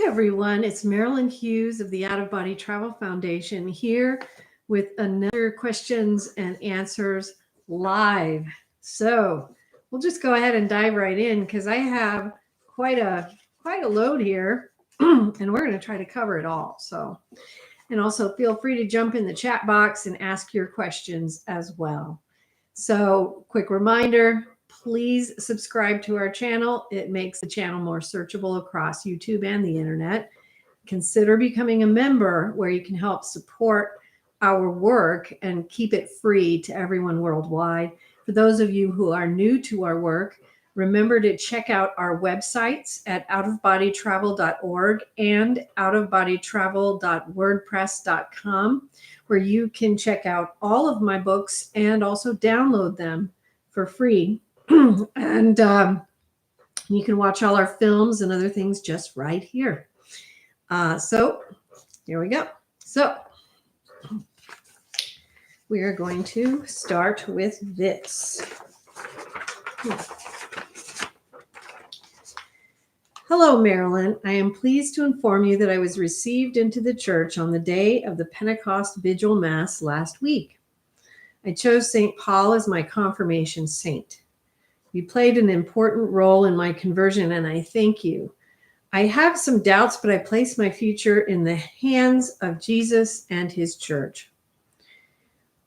Everyone, it's Marilyn Hughes of the Out of Body Travel Foundation here with another questions and answers live. So we'll just go ahead and dive right in because I have quite a load here, and we're going to try to cover it all. And also feel free to jump in the chat box and ask your questions as well. So, quick reminder, please subscribe to our channel. It makes the channel more searchable across YouTube and the internet. Consider becoming a member where you can help support our work and keep it free to everyone worldwide. For those of you who are new to our work, remember to check out our websites at outofbodytravel.org and outofbodytravel.wordpress.com, where you can check out all of my books and also download them for free. and you can watch all our films and other things just right here. So here we go. So we are going to start with this. Hello, Marilyn. I am pleased to inform you that I was received into the church on the day of the Pentecost Vigil Mass last week. I chose St. Paul as my confirmation saint. You played an important role in my conversion, and I thank you. I have some doubts, but I place my future in the hands of Jesus and his church.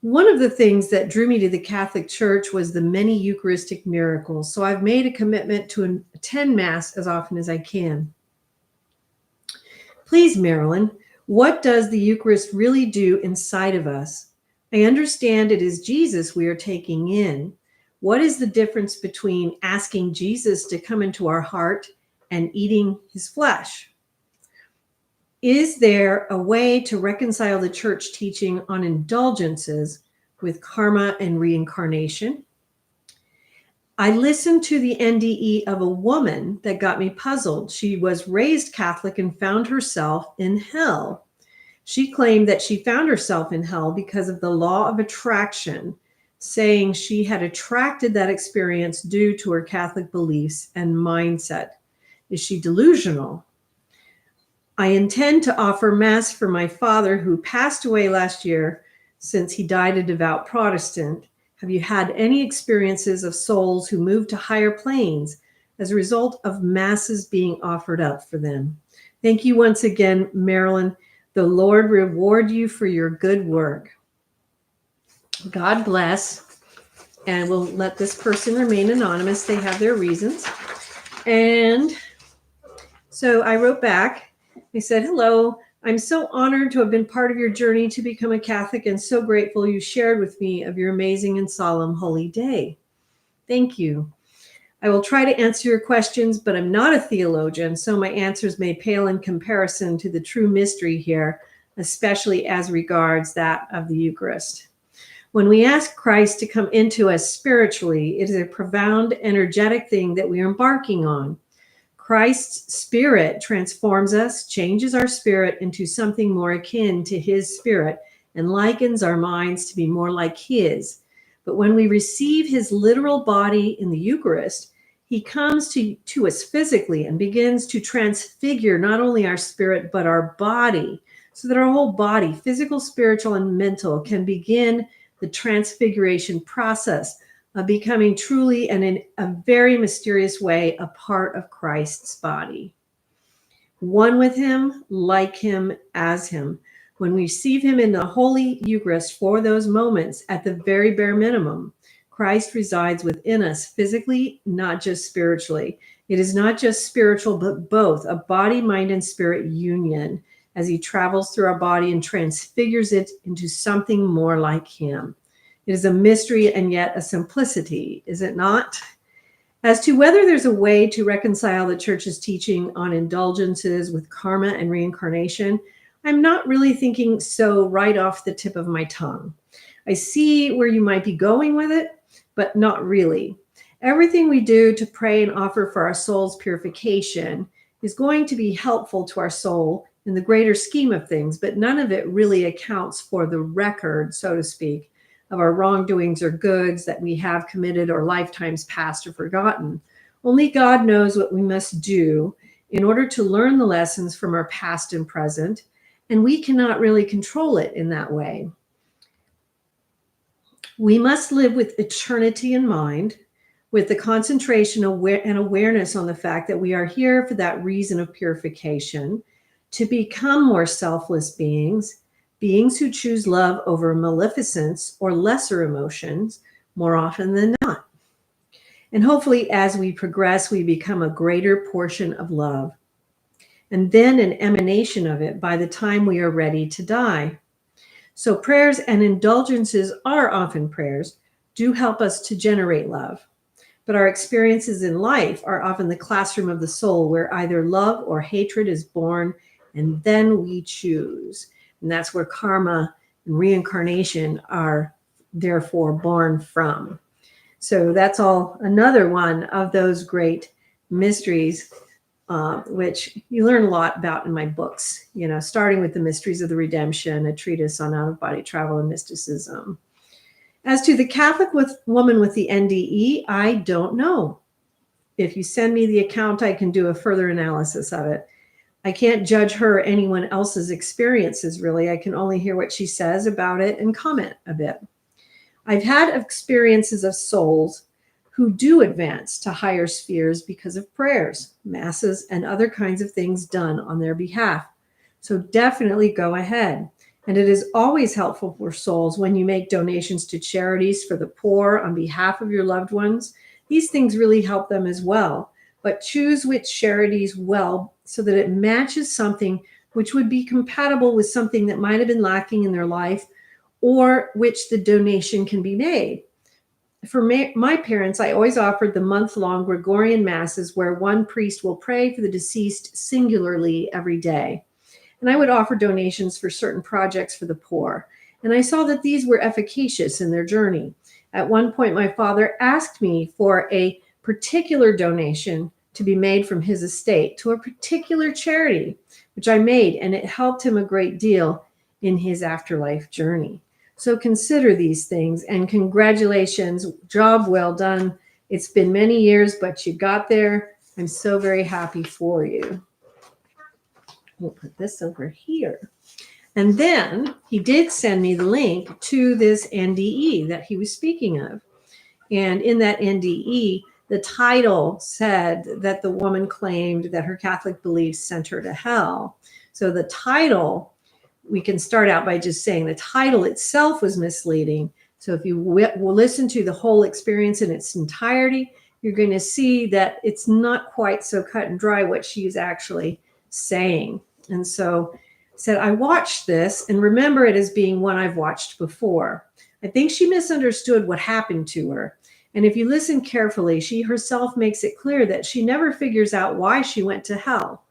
One of the things that drew me to the Catholic Church was the many Eucharistic miracles, so I've made a commitment to attend Mass as often as I can. Please, Marilyn, what does the Eucharist really do inside of us? I understand it is Jesus we are taking in. What is the difference between asking Jesus to come into our heart and eating his flesh? Is there a way to reconcile the church teaching on indulgences with karma and reincarnation? I listened to the NDE of a woman that got me puzzled. She was raised Catholic and found herself in hell. She claimed that she found herself in hell because of the law of attraction, saying she had attracted that experience due to her Catholic beliefs and mindset. Is she delusional? I intend to offer Mass for my father who passed away last year since he died a devout Protestant. Have you had any experiences of souls who moved to higher planes as a result of Masses being offered up for them? Thank you once again, Marilyn. The Lord reward you for your good work. God bless. And we'll let this person remain anonymous. They have their reasons. And so I wrote back. I said, hello, I'm so honored to have been part of your journey to become a Catholic and so grateful you shared with me of your amazing and solemn holy day. Thank you. I will try to answer your questions, but I'm not a theologian, so my answers may pale in comparison to the true mystery here, especially as regards that of the Eucharist. When we ask Christ to come into us spiritually, it is a profound, energetic thing that we are embarking on. Christ's spirit transforms us, changes our spirit into something more akin to his spirit, and likens our minds to be more like his. But when we receive his literal body in the Eucharist, he comes to us physically and begins to transfigure not only our spirit, but our body, so that our whole body, physical, spiritual, and mental, can begin the transfiguration process of becoming truly and in a very mysterious way a part of Christ's body. One with him, like him, as him. When we receive him in the Holy Eucharist for those moments, at the very bare minimum, Christ resides within us physically, not just spiritually. It is not just spiritual, but both, a body, mind, and spirit union as he travels through our body and transfigures it into something more like him. It is a mystery and yet a simplicity, is it not? As to whether there's a way to reconcile the church's teaching on indulgences with karma and reincarnation, I'm not really thinking so right off the tip of my tongue. I see where you might be going with it, but not really. Everything we do to pray and offer for our soul's purification is going to be helpful to our soul in the greater scheme of things, but none of it really accounts for the record, so to speak, of our wrongdoings or goods that we have committed or lifetimes past or forgotten. Only God knows what we must do, in order to learn the lessons from our past and present, and we cannot really control it in that way. We must live with eternity in mind, with the concentration and awareness on the fact that we are here for that reason of purification, to become more selfless beings, beings who choose love over maleficence or lesser emotions more often than not. And hopefully, as we progress, we become a greater portion of love, and then an emanation of it by the time we are ready to die. So prayers and indulgences are often prayers, do help us to generate love. But our experiences in life are often the classroom of the soul, where either love or hatred is born, and then we choose. And that's where karma and reincarnation are therefore born from. So that's all another one of those great mysteries, which you learn a lot about in my books, starting with The Mysteries of the Redemption, a treatise on out-of-body travel and mysticism. As to the Catholic woman with the NDE, I don't know. If you send me the account, I can do a further analysis of it. I can't judge her or anyone else's experiences, really. I can only hear what she says about it and comment a bit. I've had experiences of souls who do advance to higher spheres because of prayers, masses, and other kinds of things done on their behalf. So definitely go ahead. And it is always helpful for souls when you make donations to charities for the poor on behalf of your loved ones. These things really help them as well. But choose which charities well so that it matches something which would be compatible with something that might have been lacking in their life, or which the donation can be made. For my parents, I always offered the month-long Gregorian masses where one priest will pray for the deceased singularly every day. And I would offer donations for certain projects for the poor. And I saw that these were efficacious in their journey. At one point, my father asked me for a particular donation to be made from his estate to a particular charity, which I made, and it helped him a great deal in his afterlife journey. So consider these things, and congratulations, job well done. It's been many years, but you got there. I'm so very happy for you. We'll put this over here. And then he did send me the link to this NDE that he was speaking of. And in that NDE, the title said that the woman claimed that her Catholic beliefs sent her to hell. So the title, we can start out by just saying the title itself was misleading. So if you will listen to the whole experience in its entirety, you're going to see that it's not quite so cut and dry what she's actually saying. And so said, I watched this and remember it as being one I've watched before. I think she misunderstood what happened to her. And if you listen carefully, she herself makes it clear that she never figures out why she went to hell.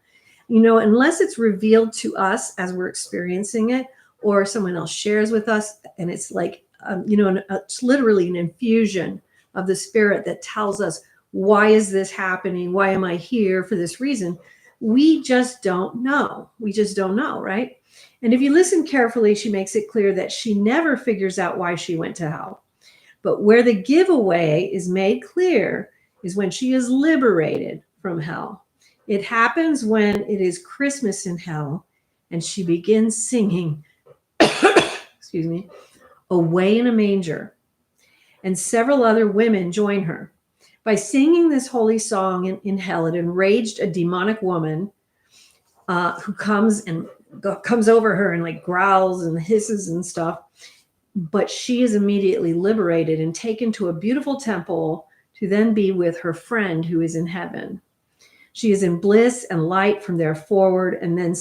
Unless it's revealed to us as we're experiencing it, or someone else shares with us, and it's like, it's literally an infusion of the spirit that tells us, why is this happening? Why am I here for this reason? We just don't know. We just don't know, right? And if you listen carefully, she makes it clear that she never figures out why she went to hell. But where the giveaway is made clear is when she is liberated from hell. It happens when it is Christmas in hell and she begins singing, excuse me, Away in a Manger. And several other women join her. By singing this holy song in hell, it enraged a demonic woman who comes over her and like growls and hisses and stuff. But she is immediately liberated and taken to a beautiful temple to then be with her friend who is in heaven. She is in bliss and light from there forward, and then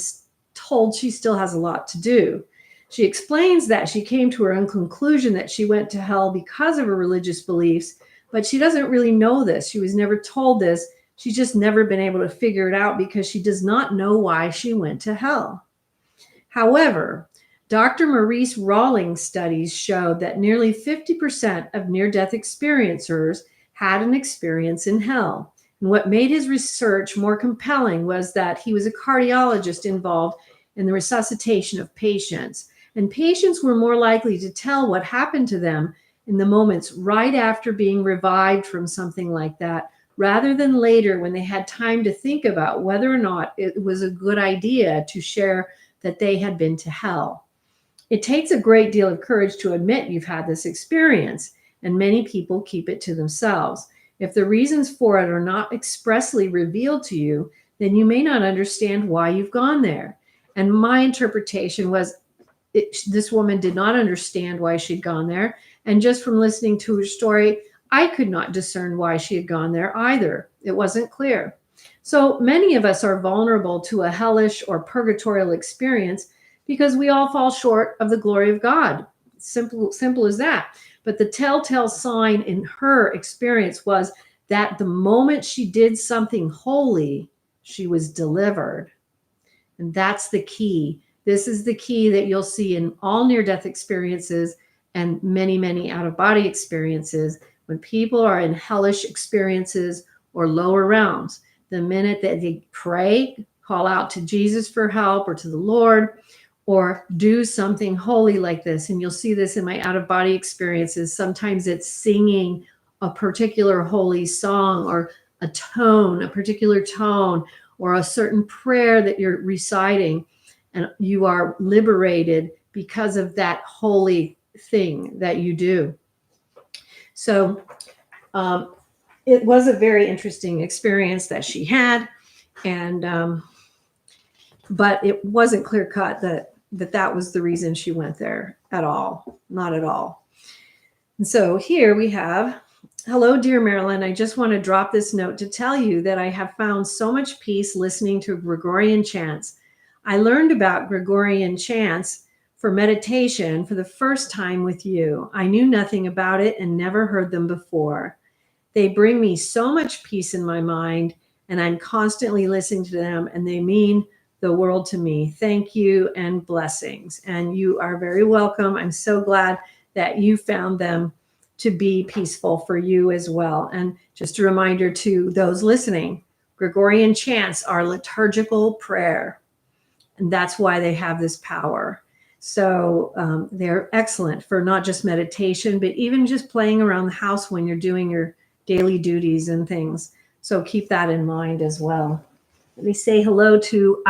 told she still has a lot to do. She explains that she came to her own conclusion that she went to hell because of her religious beliefs, but she doesn't really know this. She was never told this. She's just never been able to figure it out because she does not know why she went to hell. However, Dr. Maurice Rawlings' studies showed that nearly 50% of near-death experiencers had an experience in hell. And what made his research more compelling was that he was a cardiologist involved in the resuscitation of patients. And patients were more likely to tell what happened to them in the moments right after being revived from something like that rather than later when they had time to think about whether or not it was a good idea to share that they had been to hell. It takes a great deal of courage to admit you've had this experience, and many people keep it to themselves. If the reasons for it are not expressly revealed to you, then you may not understand why you've gone there. And my interpretation was this woman did not understand why she'd gone there. And just from listening to her story, I could not discern why she had gone there either. It wasn't clear. So many of us are vulnerable to a hellish or purgatorial experience because we all fall short of the glory of God. Simple as that. But the telltale sign in her experience was that the moment she did something holy, she was delivered. And that's the key. This is the key that you'll see in all near-death experiences and many, many out-of-body experiences. When people are in hellish experiences or lower realms, the minute that they pray, call out to Jesus for help or to the Lord, or do something holy like this, and you'll see this in my out-of-body experiences. Sometimes it's singing a particular holy song or a tone, a particular tone, or a certain prayer that you're reciting, and you are liberated because of that holy thing that you do. So it was a very interesting experience that she had, and but it wasn't clear cut that was the reason she went there at all, not at all. And so here we have, hello, dear Marilyn. I just want to drop this note to tell you that I have found so much peace listening to Gregorian chants. I learned about Gregorian chants for meditation for the first time with you. I knew nothing about it and never heard them before. They bring me so much peace in my mind, and I'm constantly listening to them, and they mean the world to me. Thank you and blessings. And you are very welcome. I'm so glad that you found them to be peaceful for you as well. And just a reminder to those listening, Gregorian chants are liturgical prayer, and that's why they have this power. So they're excellent for not just meditation, but even just playing around the house when you're doing your daily duties and things. So keep that in mind as well. Let me say hello to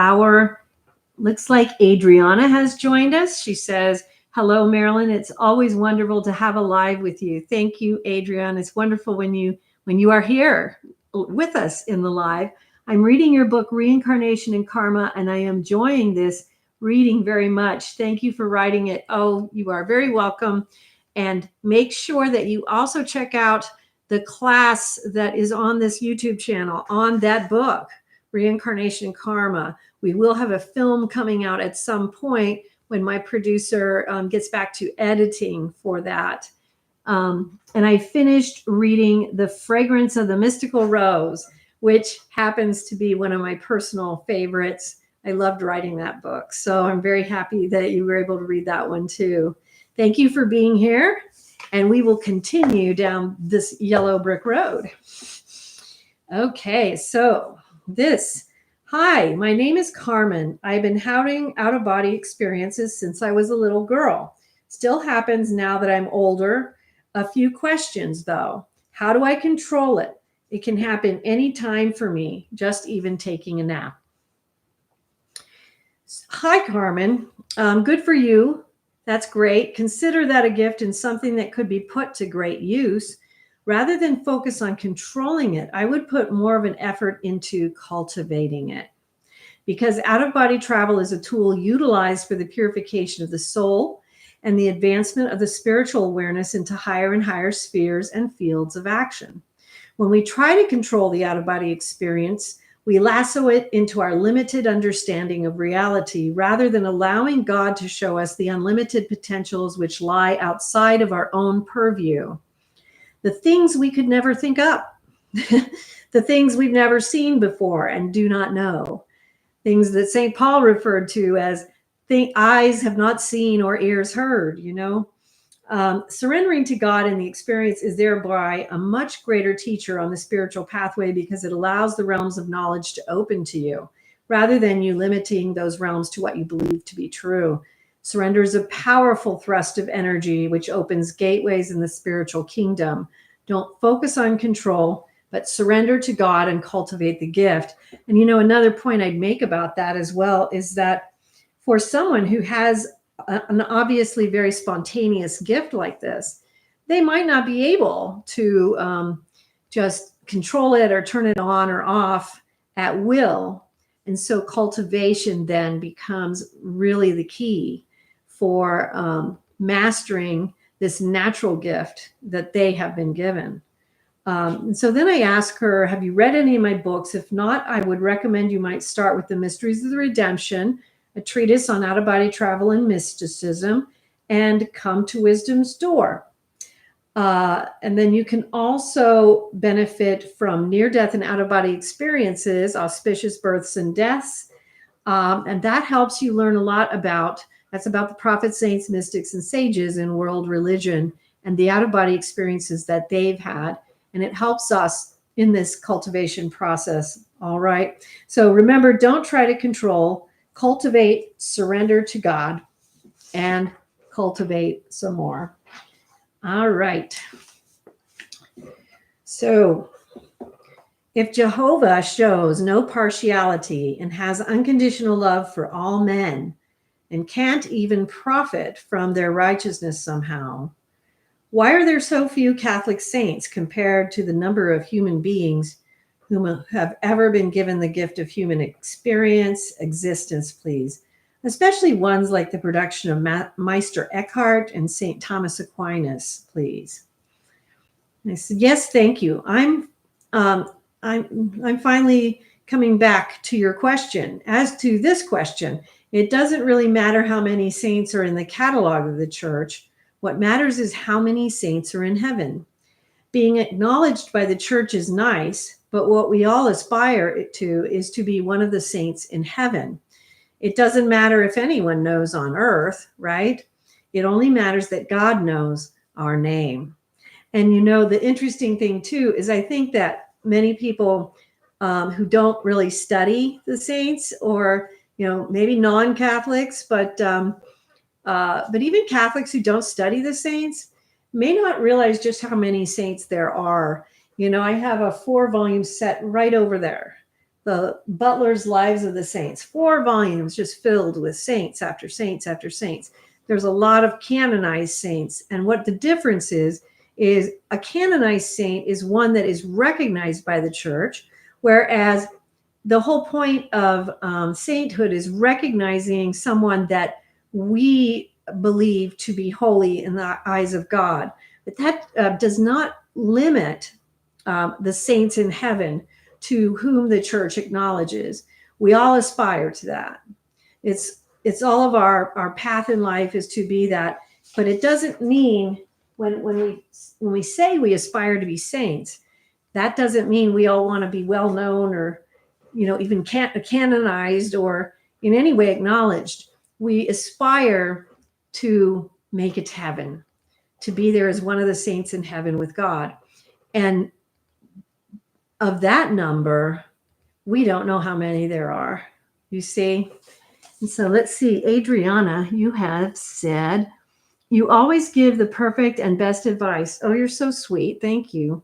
looks like Adriana has joined us. She says, hello, Marilyn. It's always wonderful to have a live with you. Thank you, Adriana. It's wonderful when you are here with us in the live. I'm reading your book, Reincarnation and Karma, and I am enjoying this reading very much. Thank you for writing it. Oh, you are very welcome. And make sure that you also check out the class that is on this YouTube channel on that book, Reincarnation and Karma. We will have a film coming out at some point when my producer gets back to editing for that. And I finished reading The Fragrance of the Mystical Rose, which happens to be one of my personal favorites. I loved writing that book. So I'm very happy that you were able to read that one too. Thank you for being here. And we will continue down this yellow brick road. Okay, so hi, my name is Carmen. I've been having out-of-body experiences since I was a little girl. Still happens now that I'm older. A few questions though. How do I control it? It can happen anytime for me, just even taking a nap. Hi, Carmen. Good for you. That's great. Consider that a gift and something that could be put to great use. Rather than focus on controlling it, I would put more of an effort into cultivating it. Because out-of-body travel is a tool utilized for the purification of the soul and the advancement of the spiritual awareness into higher and higher spheres and fields of action. When we try to control the out-of-body experience, we lasso it into our limited understanding of reality rather than allowing God to show us the unlimited potentials which lie outside of our own purview. The things we could never think up, the things we've never seen before and do not know, things that St. Paul referred to as eyes have not seen or ears heard, Surrendering to God in the experience is thereby a much greater teacher on the spiritual pathway because it allows the realms of knowledge to open to you rather than you limiting those realms to what you believe to be true. Surrender is a powerful thrust of energy which opens gateways in the spiritual kingdom. Don't focus on control. but surrender to God and cultivate the gift. And another point I'd make about that as well is that for someone who has an obviously very spontaneous gift like this, they might not be able to just control it or turn it on or off at will. And so cultivation then becomes really the key for mastering this natural gift that they have been given. And so then I ask her, have you read any of my books? If not, I would recommend you might start with The Mysteries of the Redemption, a treatise on out-of-body travel and mysticism, and Come to Wisdom's Door. And then you can also benefit from near-death and out-of-body experiences, auspicious births and deaths. And that helps you learn a lot about the prophets, saints, mystics, and sages in world religion and the out-of-body experiences that they've had. And it helps us in this cultivation process. All right. So remember, don't try to control, cultivate, surrender to God, and cultivate some more. All right. So if Jehovah shows no partiality and has unconditional love for all men and can't even profit from their righteousness somehow, why are there so few Catholic saints compared to the number of human beings whom have ever been given the gift of human existence, please? Especially ones like the production of Meister Eckhart and St. Thomas Aquinas, please. And I said, yes, thank you. I'm finally coming back to your question. As to this question, it doesn't really matter how many saints are in the catalog of the church. What matters is how many saints are in heaven. Being acknowledged by the church is nice, but what we all aspire to is to be one of the saints in heaven. It doesn't matter if anyone knows on earth, right? It only matters that God knows our name. And the interesting thing too is I think that many people who don't really study the saints, or maybe non-Catholics, but even Catholics who don't study the saints may not realize just how many saints there are. I have a 4-volume set right over there, the Butler's Lives of the Saints, 4 volumes just filled with saints after saints after saints. There's a lot of canonized saints. And what the difference is a canonized saint is one that is recognized by the church, whereas the whole point of sainthood is recognizing someone that we believe to be holy in the eyes of God. But that does not limit the saints in heaven to whom the church acknowledges. We all aspire to that. It's all of our path in life is to be that, but it doesn't mean when we say we aspire to be saints, that doesn't mean we all want to be well known or even canonized or in any way acknowledged. We aspire to make it to heaven, to be there as one of the saints in heaven with God. And of that number, we don't know how many there are, you see. And so let's see, Adriana, you have said, you always give the perfect and best advice. Oh, you're so sweet. Thank you.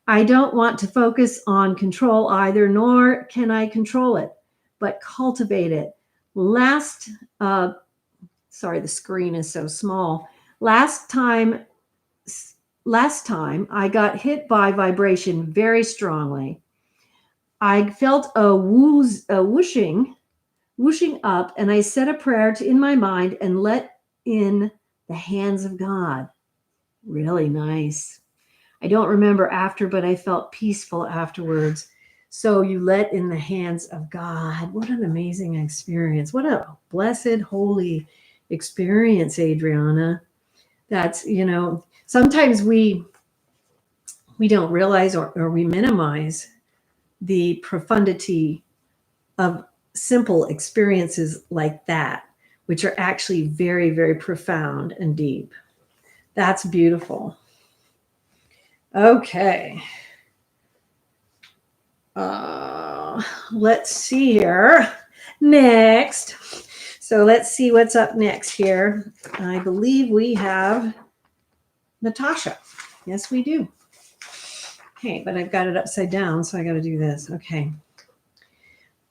I don't want to focus on control either, nor can I control it, but cultivate it. Sorry, the screen is so small. Last time I got hit by vibration very strongly. I felt a whooshing up, and I said a prayer in my mind and let in the hands of God. Really nice. I don't remember after, but I felt peaceful afterwards. So you let in the hands of God. What an amazing experience. What a blessed, holy experience, Adriana. That's, sometimes we don't realize or we minimize the profundity of simple experiences like that, which are actually very, very profound and deep. That's beautiful. Okay. Let's see here. Next. So let's see what's up next here. I believe we have Natasha. Yes, we do. Okay, but I've got it upside down, so I got to do this. Okay.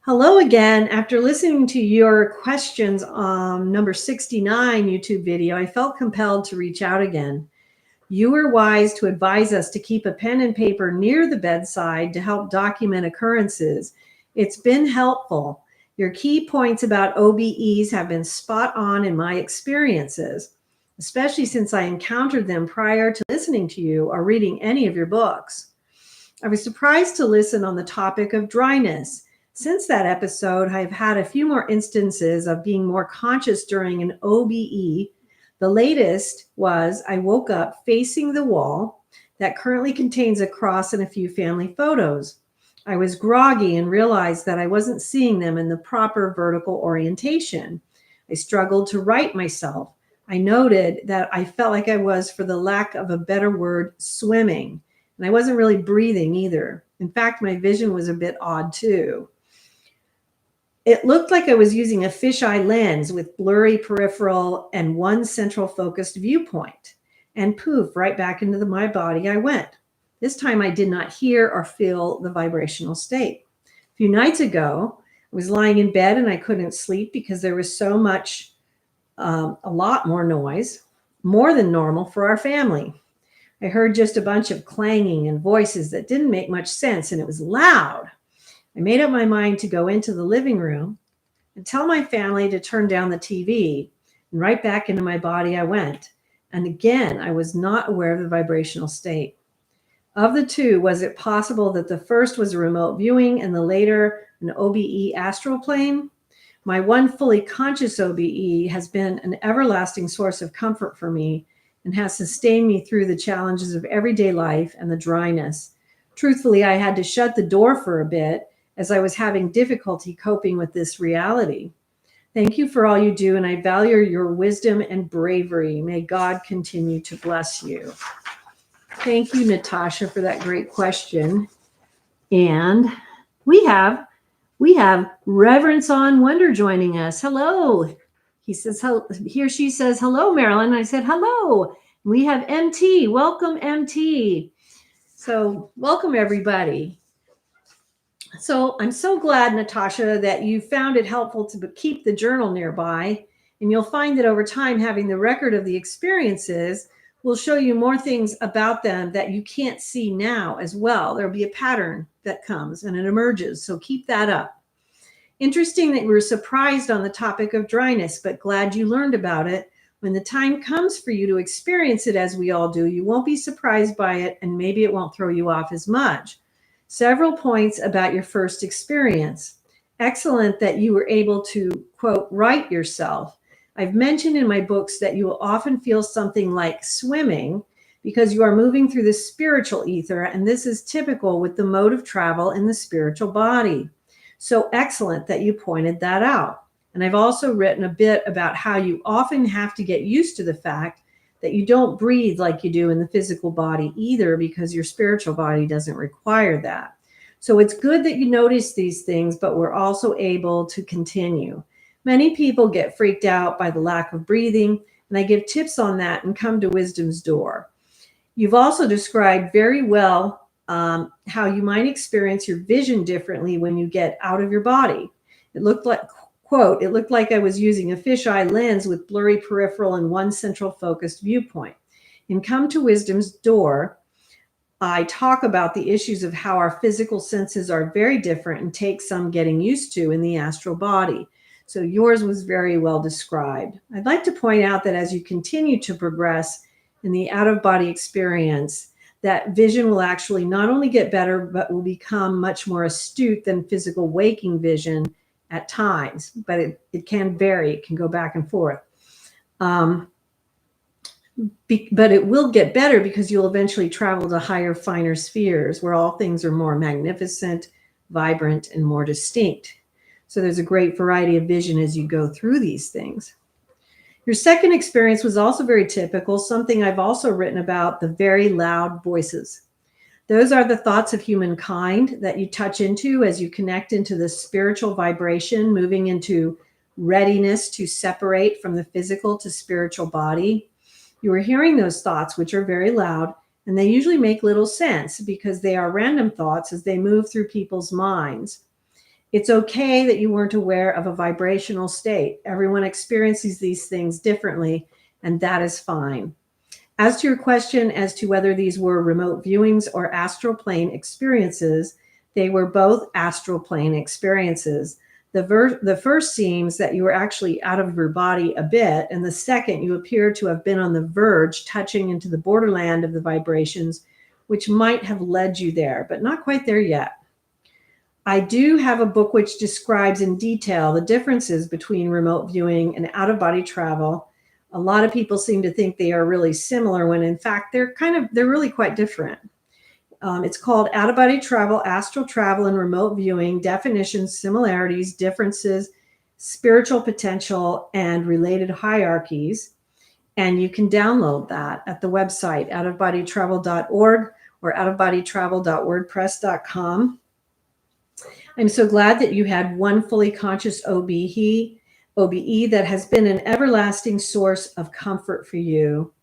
Hello again. After listening to your questions on number 69 YouTube video, I felt compelled to reach out again. You were wise to advise us to keep a pen and paper near the bedside to help document occurrences. It's been helpful. Your key points about OBEs have been spot on in my experiences, especially since I encountered them prior to listening to you or reading any of your books. I was surprised to listen on the topic of dryness. Since that episode, I've had a few more instances of being more conscious during an OBE. The latest was I woke up facing the wall that currently contains a cross and a few family photos. I was groggy and realized that I wasn't seeing them in the proper vertical orientation. I struggled to right myself. I noted that I felt like I was, for the lack of a better word, swimming. And I wasn't really breathing either. In fact, my vision was a bit odd too. It looked like I was using a fisheye lens with blurry peripheral and one central focused viewpoint. And poof, right back into my body I went. This time I did not hear or feel the vibrational state. A few nights ago, I was lying in bed and I couldn't sleep because there was so much, a lot more noise, more than normal for our family. I heard just a bunch of clanging and voices that didn't make much sense, and it was loud. I made up my mind to go into the living room and tell my family to turn down the TV, and right back into my body I went. And again, I was not aware of the vibrational state. Of the two, was it possible that the first was a remote viewing and the later an OBE astral plane? My one fully conscious OBE has been an everlasting source of comfort for me and has sustained me through the challenges of everyday life and the dryness. Truthfully, I had to shut the door for a bit as I was having difficulty coping with this reality. Thank you for all you do, and I value your wisdom and bravery. May God continue to bless you. Thank you, Natasha, for that great question. And we have Reverence on Wonder joining us. Hello. He or she says, hello, Marilyn. I said, hello. We have MT. Welcome, MT. So welcome, everybody. So I'm so glad, Natasha, that you found it helpful to keep the journal nearby. And you'll find that over time, having the record of the experiences will show you more things about them that you can't see now as well. There'll be a pattern that comes and it emerges. So keep that up. Interesting that you were surprised on the topic of dryness, but glad you learned about it. When the time comes for you to experience it, as we all do, you won't be surprised by it, and maybe it won't throw you off as much. Several points about your first experience. Excellent that you were able to, quote, right yourself. I've mentioned in my books that you will often feel something like swimming because you are moving through the spiritual ether, and this is typical with the mode of travel in the spiritual body. So excellent that you pointed that out. And I've also written a bit about how you often have to get used to the fact that you don't breathe like you do in the physical body either, because your spiritual body doesn't require that. So it's good that you notice these things, but we're also able to continue. Many people get freaked out by the lack of breathing, and I give tips on that and come to Wisdom's Door. You've also described very well how you might experience your vision differently when you get out of your body. It looked like, quote, it looked like I was using a fisheye lens with blurry peripheral and one central focused viewpoint. In Come to Wisdom's Door, I talk about the issues of how our physical senses are very different and take some getting used to in the astral body. So yours was very well described. I'd like to point out that as you continue to progress in the out-of-body experience, that vision will actually not only get better, but will become much more astute than physical waking vision at times. But it can vary. It can go back and forth. But it will get better because you'll eventually travel to higher, finer spheres where all things are more magnificent, vibrant, and more distinct. So there's a great variety of vision as you go through these things. Your second experience was also very typical, something I've also written about, the very loud voices. Those are the thoughts of humankind that you touch into as you connect into the spiritual vibration, moving into readiness to separate from the physical to spiritual body. You are hearing those thoughts, which are very loud, And they usually make little sense because they are random thoughts as they move through people's minds. It's okay that you weren't aware of a vibrational state. Everyone experiences these things differently, and that is fine. As to your question as to whether these were remote viewings or astral plane experiences, they were both astral plane experiences. The first seems that you were actually out of your body a bit, and the second, you appear to have been on the verge, touching into the borderland of the vibrations, which might have led you there, but not quite there yet. I do have a book which describes in detail the differences between remote viewing and out-of-body travel. A lot of people seem to think they are really similar when in fact they're really quite different. It's called Out-of-Body Travel, Astral Travel, and Remote Viewing: Definitions, Similarities, Differences, Spiritual Potential, and Related Hierarchies. And you can download that at the website outofbodytravel.org or outofbodytravel.wordpress.com. I'm so glad that you had one fully conscious OBE that has been an everlasting source of comfort for you.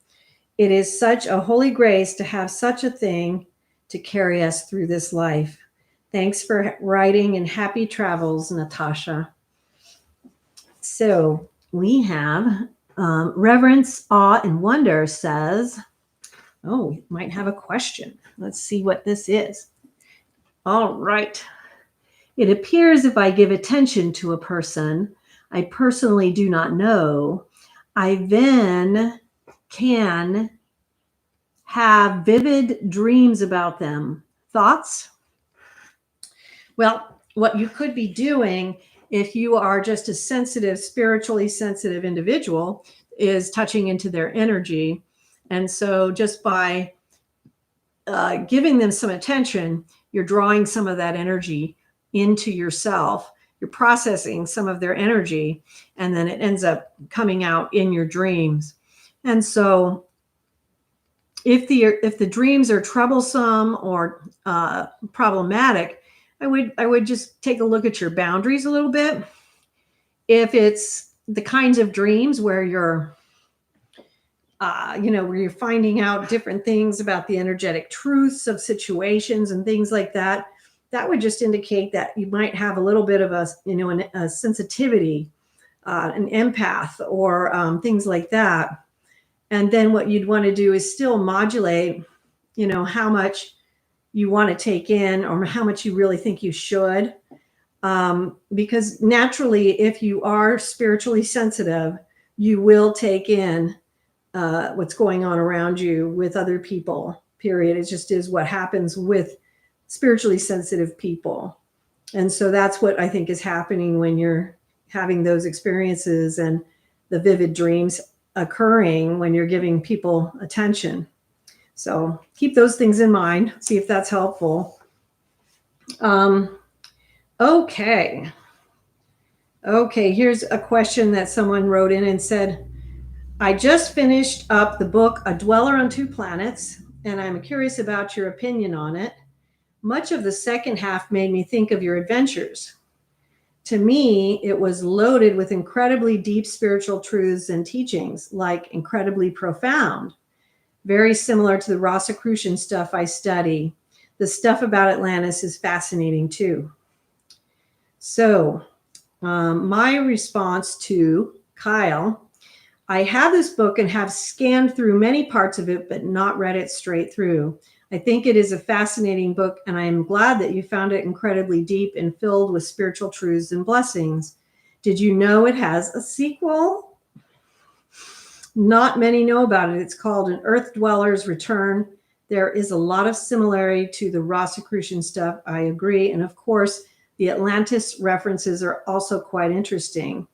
It is such a holy grace to have such a thing to carry us through this life. Thanks for writing, and happy travels, Natasha. So we have Reverence, Awe, and Wonder says, oh, we might have a question. Let's see what this is. All right. It appears if I give attention to a person I personally do not know, I then can have vivid dreams about them. Thoughts? Well, what you could be doing if you are just a sensitive, spiritually sensitive individual is touching into their energy. And so just by giving them some attention, you're drawing some of that energy into yourself. You're processing some of their energy, and then it ends up coming out in your dreams. And so if the dreams are troublesome or problematic, I would just take a look at your boundaries a little bit. If it's the kinds of dreams where you're where you're finding out different things about the energetic truths of situations and things like that, that would just indicate that you might have a little bit of a sensitivity, an empath, or things like that. And then what you'd want to do is still modulate, how much you want to take in or how much you really think you should. Because naturally, if you are spiritually sensitive, you will take in what's going on around you with other people, period. It just is what happens with spiritually sensitive people. And so that's what I think is happening when you're having those experiences and the vivid dreams occurring when you're giving people attention. So keep those things in mind. See if that's helpful. Okay, here's a question that someone wrote in and said, I just finished up the book, A Dweller on Two Planets, and I'm curious about your opinion on it. Much of the second half made me think of your adventures. To me, it was loaded with incredibly deep spiritual truths and teachings, like incredibly profound, very similar to the Rosicrucian stuff I study. The stuff about Atlantis is fascinating too. So my response to Kyle, I have this book and have scanned through many parts of it, but not read it straight through. I think it is a fascinating book, and I am glad that you found it incredibly deep and filled with spiritual truths and blessings. Did you know it has a sequel? Not many know about it. It's called An Earth Dweller's Return. There is a lot of similarity to the Rosicrucian stuff, I agree. And of course, the Atlantis references are also quite interesting.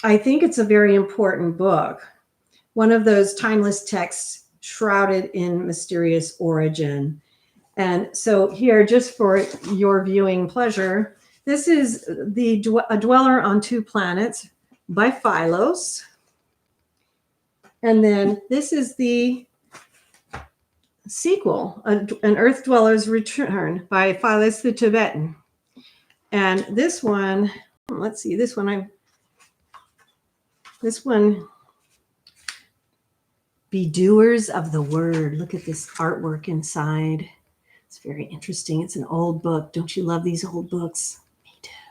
I think it's a very important book. One of those timeless texts shrouded in mysterious origin. And so here, just for your viewing pleasure, this is A Dweller on Two Planets by Philos. And then this is the sequel, An Earth Dweller's Return by Philos the Tibetan. And this one, let's see, this one Be doers of the word. Look at this artwork inside. It's very interesting. It's an old book. Don't you love these old books? Me too.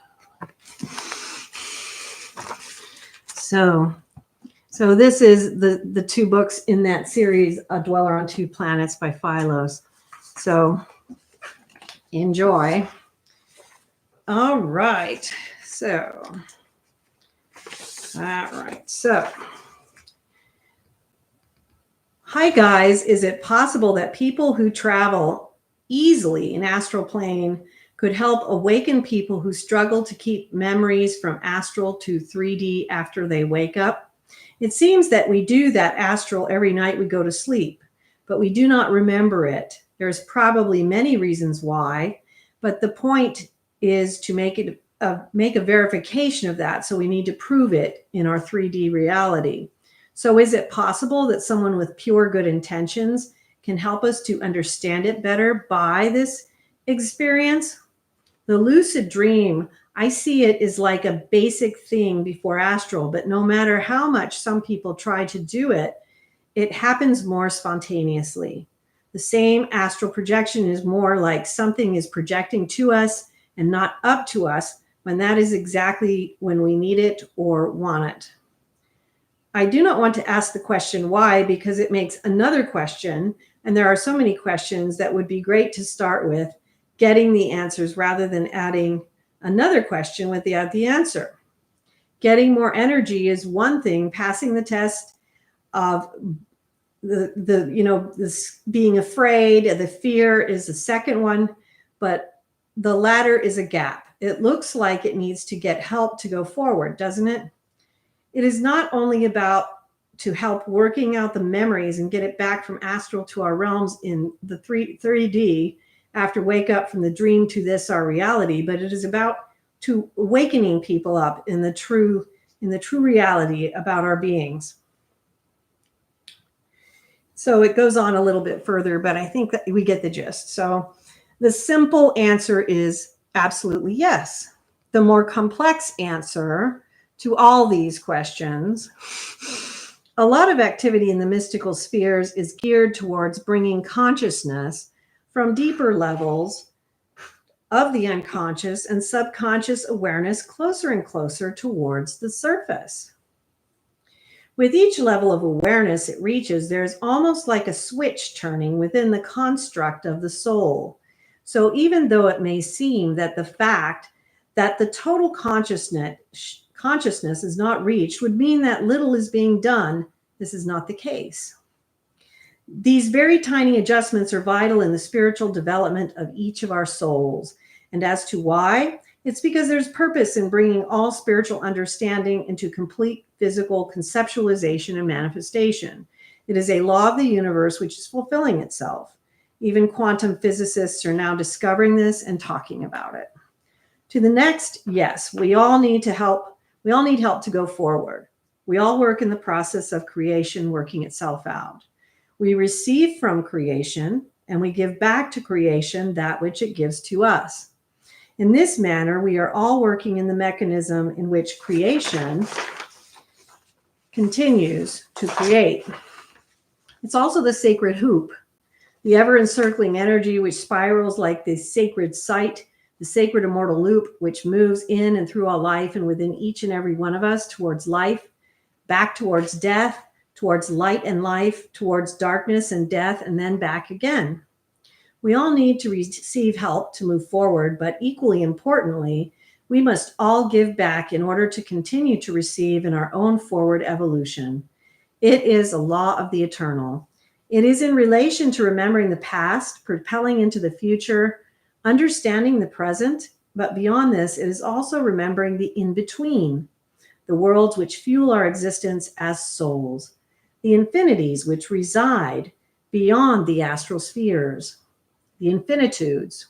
So this is the two books in that series, A Dweller on Two Planets by Philos. So enjoy. All right. So hi guys, is it possible that people who travel easily in astral plane could help awaken people who struggle to keep memories from astral to 3D after they wake up? It seems that we do that astral every night we go to sleep, but we do not remember it. There's probably many reasons why, but the point is to make a verification of that. So we need to prove it in our 3D reality. So is it possible that someone with pure good intentions can help us to understand it better by this experience? The lucid dream, I see it as like a basic thing before astral, but no matter how much some people try to do it, it happens more spontaneously. The same astral projection is more like something is projecting to us and not up to us when that is exactly when we need it or want it. I do not want to ask the question why, because it makes another question, and there are so many questions that would be great to start with getting the answers rather than adding another question without the answer. Getting more energy is one thing, passing the test of this being afraid, the fear is the second one, but the latter is a gap. It looks like it needs to get help to go forward, doesn't it? It is not only about to help working out the memories and get it back from astral to our realms in the 3D after wake up from the dream to this our reality, but it is about to awakening people up in the true reality about our beings. So it goes on a little bit further, but I think that we get the gist. So the simple answer is absolutely yes. The more complex answer to all these questions, a lot of activity in the mystical spheres is geared towards bringing consciousness from deeper levels of the unconscious and subconscious awareness closer and closer towards the surface. With each level of awareness it reaches, there's almost like a switch turning within the construct of the soul. So even though it may seem that the fact that the total consciousness is not reached would mean that little is being done, this is not the case. These very tiny adjustments are vital in the spiritual development of each of our souls. And as to why, it's because there's purpose in bringing all spiritual understanding into complete physical conceptualization and manifestation. It is a law of the universe which is fulfilling itself. Even quantum physicists are now discovering this and talking about it. To the next, yes, we all need help to go forward. We all work in the process of creation working itself out. We receive from creation and we give back to creation that which it gives to us. In this manner, we are all working in the mechanism in which creation continues to create. It's also the sacred hoop, the ever-encircling energy which spirals like the sacred sight, the sacred immortal loop, which moves in and through all life and within each and every one of us towards life, back towards death, towards light and life, towards darkness and death, and then back again. We all need to receive help to move forward, but equally importantly, we must all give back in order to continue to receive in our own forward evolution. It is a law of the eternal. It is in relation to remembering the past, propelling into the future, understanding the present, but beyond this, it is also remembering the in-between, the worlds which fuel our existence as souls, the infinities which reside beyond the astral spheres, the infinitudes.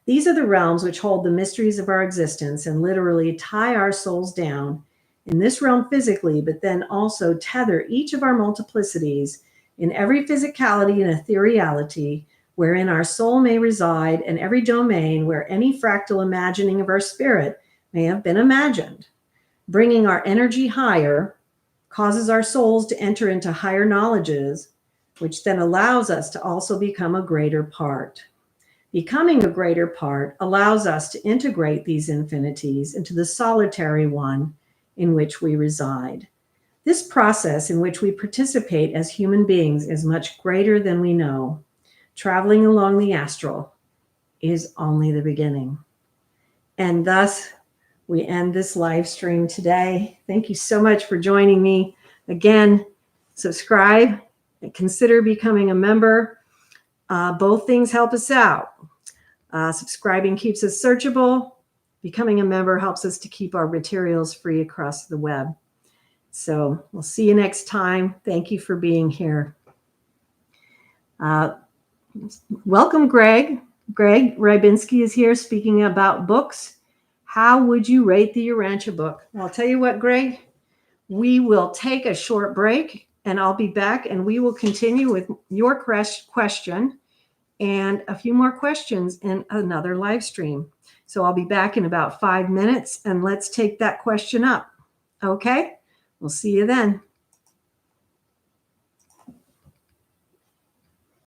These are the realms which hold the mysteries of our existence and literally tie our souls down in this realm physically, but then also tether each of our multiplicities in every physicality and ethereality wherein our soul may reside, and every domain where any fractal imagining of our spirit may have been imagined, bringing our energy higher causes our souls to enter into higher knowledges, which then allows us to also become a greater part. Becoming a greater part allows us to integrate these infinities into the solitary one in which we reside. This process in which we participate as human beings is much greater than we know. Traveling along the astral is only the beginning. And thus, we end this live stream today. Thank you so much for joining me. Again, subscribe and consider becoming a member. Both things help us out. Subscribing keeps us searchable. Becoming a member helps us to keep our materials free across the web. So we'll see you next time. Thank you for being here. Welcome, Greg. Greg Rybinski is here speaking about books. How would you rate the Urantia book? Well, I'll tell you what, Greg, we will take a short break and I'll be back and we will continue with your question and a few more questions in another live stream. So I'll be back in about 5 minutes and let's take that question up. Okay, we'll see you then.